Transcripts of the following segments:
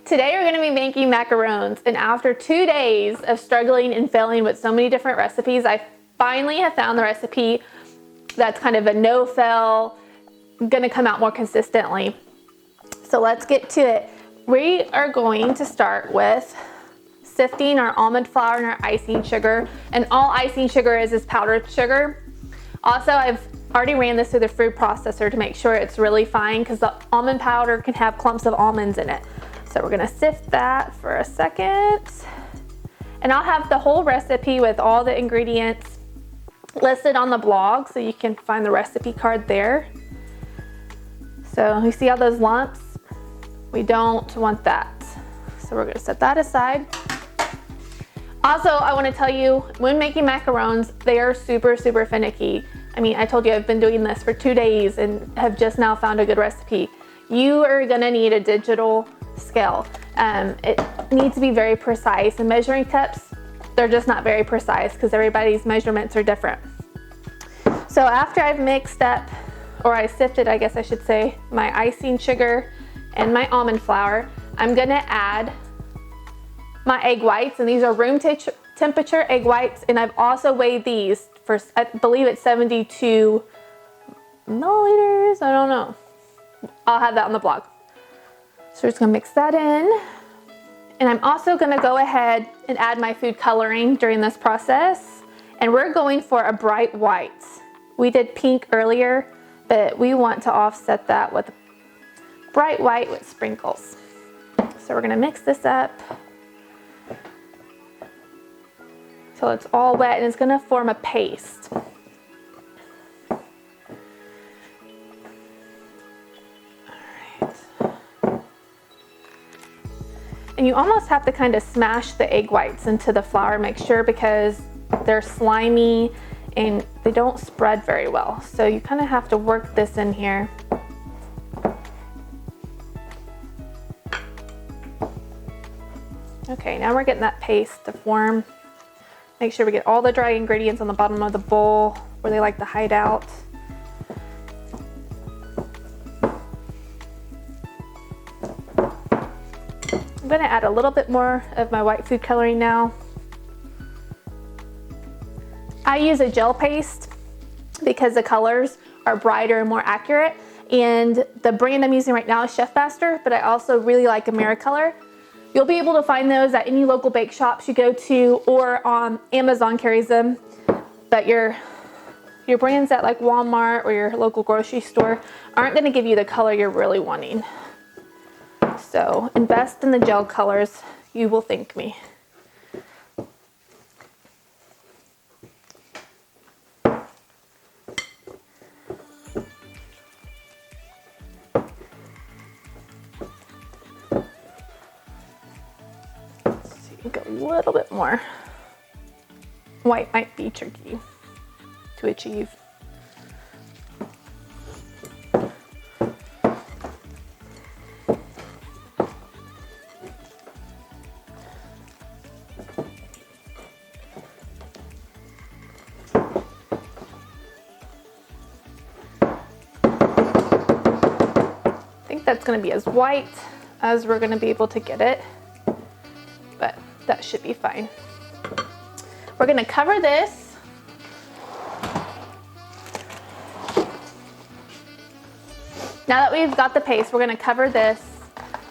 Today we're going to be making macarons, and after 2 days of struggling and failing with so many different recipes, I finally have found the recipe that's kind of a no-fail, going to come out more consistently. So let's get to it. We are going to start with sifting our almond flour and our icing sugar, and all icing sugar is powdered sugar. Also, I've already ran this through the food processor to make sure it's really fine because the almond powder can have clumps of almonds in it. So we're gonna sift that for a second. And I'll have the whole recipe with all the ingredients listed on the blog so you can find the recipe card there. So you see all those lumps? We don't want that. So we're gonna set that aside. Also, I wanna tell you, when making macarons, they are super, super finicky. I mean, I told you I've been doing this for 2 days and have just now found a good recipe. You are gonna need a digital scale. It needs to be very precise, and measuring cups, they're just not very precise because everybody's measurements are different. So after I've mixed up, or I sifted, I guess I should say, my icing sugar and my almond flour, I'm gonna add my egg whites, and these are room temperature egg whites, and I've also weighed these for, I believe it's 72 milliliters, I don't know. I'll have that on the blog. So we're just gonna mix that in. And I'm also gonna go ahead and add my food coloring during this process. And we're going for a bright white. We did pink earlier, but we want to offset that with bright white with sprinkles. So we're gonna mix this up till it's all wet, and it's gonna form a paste. And you almost have to kind of smash the egg whites into the flour, make sure, because they're slimy and they don't spread very well. So you kind of have to work this in here. Okay, now we're getting that paste to form. Make sure we get all the dry ingredients on the bottom of the bowl where they like to hide out. I'm gonna add a little bit more of my white food coloring now. I use a gel paste because the colors are brighter and more accurate. And the brand I'm using right now is Chef Master, but I also really like AmeriColor. You'll be able to find those at any local bake shops you go to, or Amazon carries them. But your brands at like Walmart or your local grocery store aren't gonna give you the color you're really wanting. So invest in the gel colors, you will thank me. A little bit more. White might be tricky to achieve. I think that's going to be as white as we're going to be able to get it, but that should be fine. We're gonna cover this. Now that we've got the paste, we're gonna cover this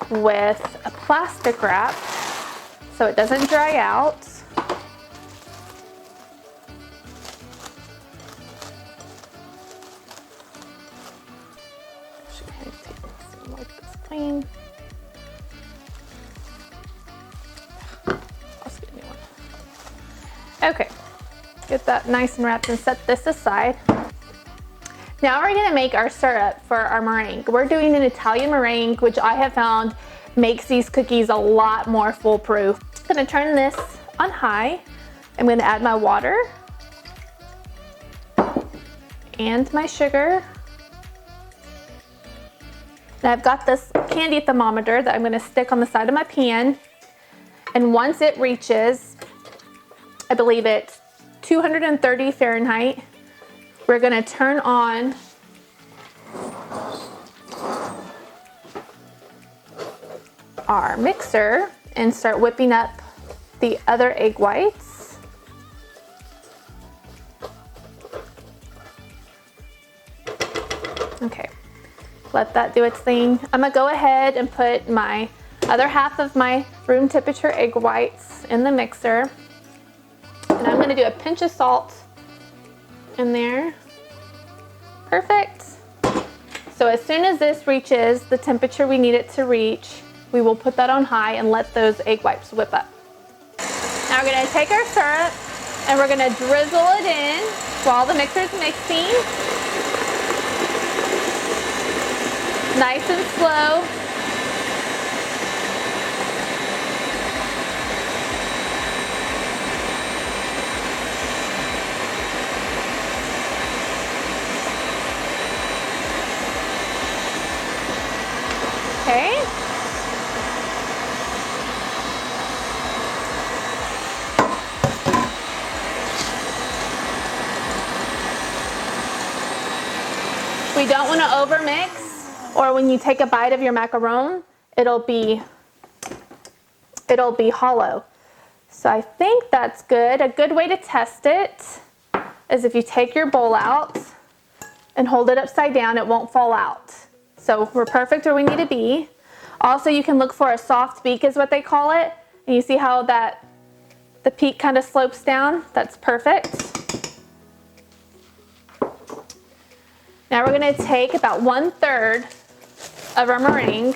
with a plastic wrap so it doesn't dry out. Wipe this clean. Okay, get that nice and wrapped and set this aside. Now we're gonna make our syrup for our meringue. We're doing an Italian meringue, which I have found makes these cookies a lot more foolproof. I'm gonna turn this on high. I'm gonna add my water and my sugar. Now I've got this candy thermometer that I'm gonna stick on the side of my pan. And once it reaches, I believe it's 230 Fahrenheit, we're gonna turn on our mixer and start whipping up the other egg whites. Okay, let that do its thing. I'm gonna go ahead and put my other half of my room temperature egg whites in the mixer. And I'm gonna do a pinch of salt in there. Perfect. So as soon as this reaches the temperature we need it to reach, we will put that on high and let those egg whites whip up. Now we're gonna take our syrup and we're gonna drizzle it in while the mixer's mixing. Nice and slow. Okay. We don't want to overmix, or when you take a bite of your macaron, it'll be hollow. So I think that's good. A good way to test it is if you take your bowl out and hold it upside down, it won't fall out. So we're perfect where we need to be. Also, you can look for a soft beak is what they call it. And you see how the peak kind of slopes down? That's perfect. Now we're gonna take about 1/3 of our meringue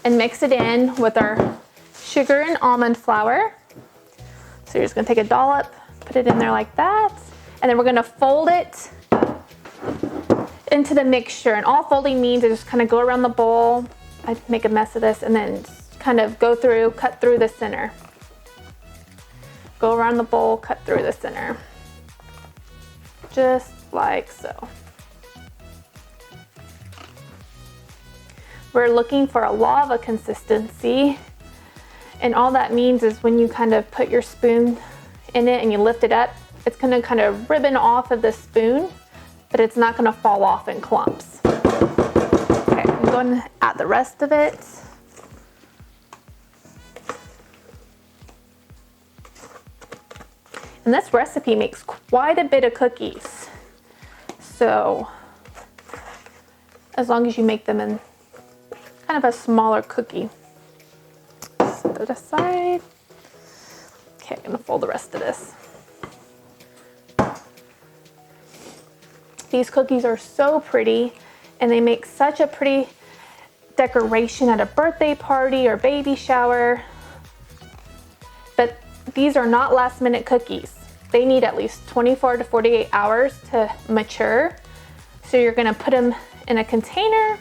and mix it in with our sugar and almond flour. So you're just gonna take a dollop, put it in there like that, and then we're gonna fold it into the mixture. And all folding means is just kind of go around the bowl. I make a mess of this, and then kind of go through, cut through the center. Go around the bowl, cut through the center. Just like so. We're looking for a lava consistency. And all that means is when you kind of put your spoon in it and you lift it up, it's gonna kind of ribbon off of the spoon, but it's not gonna fall off in clumps. Okay, I'm going to add the rest of it. And this recipe makes quite a bit of cookies. So, as long as you make them in kind of a smaller cookie. Set it aside. Okay, I'm gonna fold the rest of this. These cookies are so pretty, and they make such a pretty decoration at a birthday party or baby shower. But these are not last minute cookies. They need at least 24 to 48 hours to mature. So you're gonna put them in a container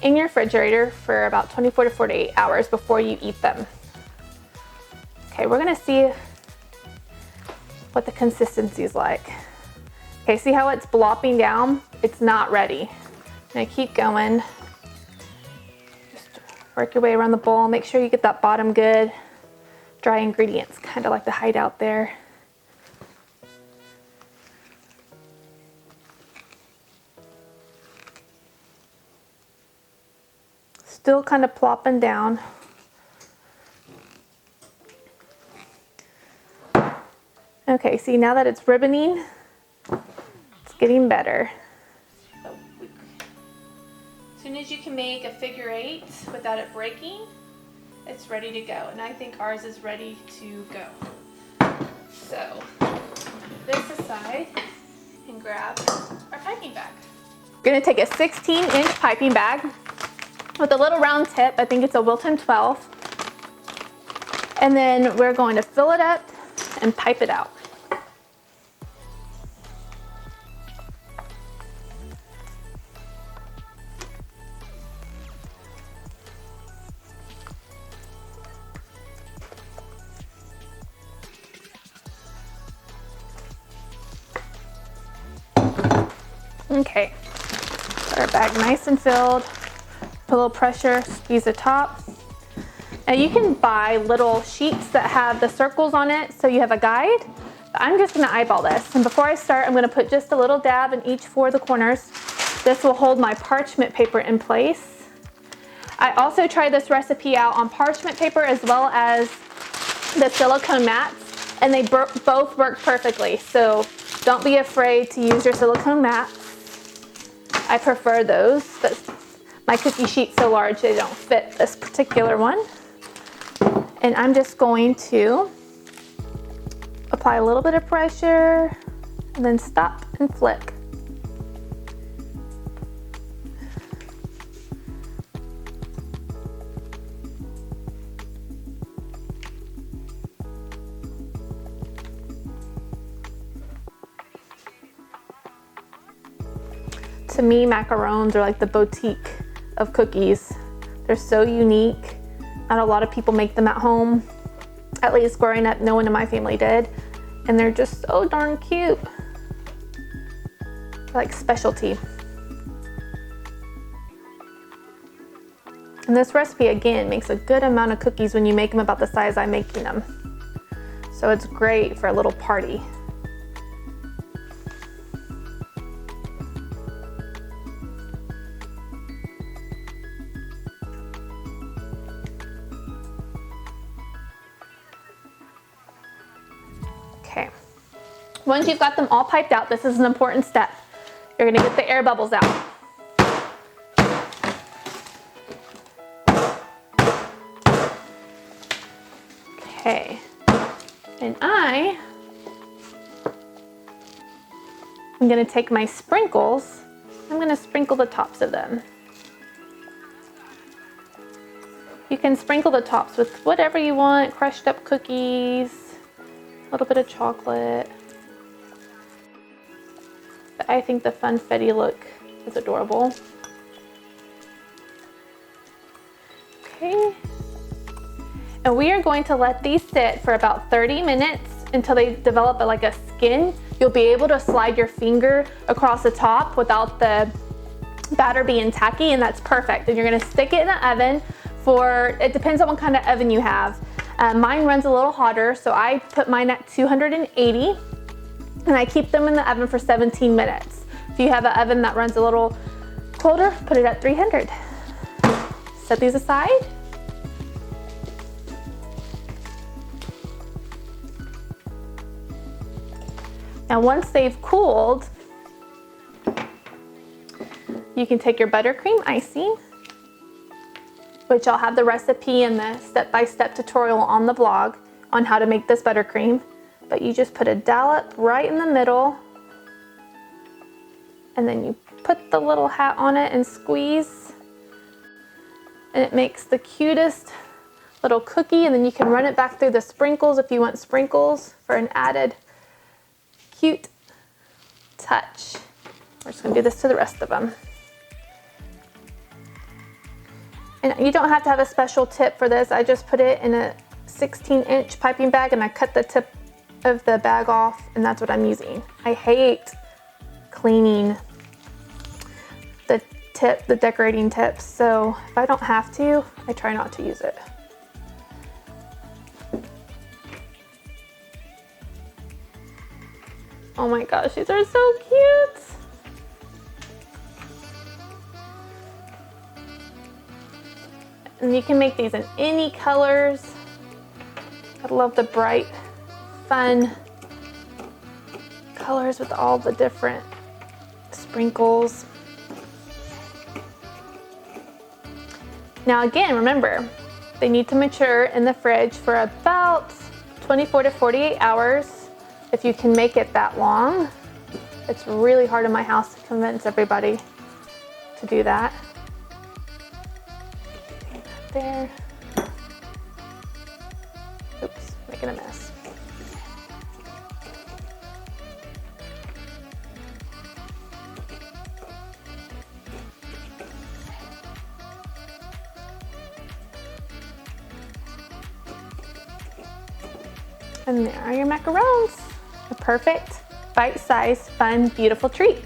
in your refrigerator for about 24 to 48 hours before you eat them. Okay, we're gonna see what the consistency is like. Okay, see how it's blopping down? It's not ready. I'm gonna keep going. Just work your way around the bowl. Make sure you get that bottom good. Dry ingredients kind of like to hide out there. Still kind of plopping down. Okay, see now that it's ribboning, it's getting better. As soon as you can make a figure 8 without it breaking, it's ready to go. And I think ours is ready to go. So, this aside and grab our piping bag. We're gonna take a 16-inch piping bag with a little round tip. I think it's a Wilton 12. And then we're going to fill it up and pipe it out. Okay, got our bag nice and filled. Put a little pressure, squeeze the top. Now you can buy little sheets that have the circles on it so you have a guide. But I'm just gonna eyeball this. And before I start, I'm gonna put just a little dab in each 4 of the corners. This will hold my parchment paper in place. I also tried this recipe out on parchment paper as well as the silicone mats, and they both work perfectly. So don't be afraid to use your silicone mats. I prefer those, but my cookie sheet's so large they don't fit this particular one. And I'm just going to apply a little bit of pressure and then stop and flick. To me, macarons are like the boutique of cookies. They're so unique. Not a lot of people make them at home. At least growing up, no one in my family did. And they're just so darn cute. They're like specialty. And this recipe, again, makes a good amount of cookies when you make them about the size I'm making them. So it's great for a little party. Okay, once you've got them all piped out, this is an important step. You're gonna get the air bubbles out. Okay, and I'm gonna take my sprinkles, I'm gonna sprinkle the tops of them. You can sprinkle the tops with whatever you want, crushed up cookies, a little bit of chocolate. But I think the funfetti look is adorable. Okay. And we are going to let these sit for about 30 minutes until they develop like a skin. You'll be able to slide your finger across the top without the batter being tacky, and that's perfect. And you're gonna stick it in the oven for, it depends on what kind of oven you have. Mine runs a little hotter, so I put mine at 280, and I keep them in the oven for 17 minutes. If you have an oven that runs a little colder, put it at 300. Set these aside. Now once they've cooled, you can take your buttercream icing, which I'll have the recipe and the step-by-step tutorial on the blog on how to make this buttercream. But you just put a dollop right in the middle, and then you put the little hat on it and squeeze, and it makes the cutest little cookie. And then you can run it back through the sprinkles if you want sprinkles for an added cute touch. We're just gonna do this to the rest of them. And you don't have to have a special tip for this. I just put it in a 16-inch piping bag, and I cut the tip of the bag off, and that's what I'm using. I hate cleaning the decorating tips, so if I don't have to, I try not to use it. Oh my gosh, these are so cute. And you can make these in any colors. I love the bright, fun colors with all the different sprinkles. Now again, remember, they need to mature in the fridge for about 24 to 48 hours. If you can make it that long. It's really hard in my house to convince everybody to do that. There. Oops, making a mess. And there are your macarons. A perfect, bite-sized, fun, beautiful treat.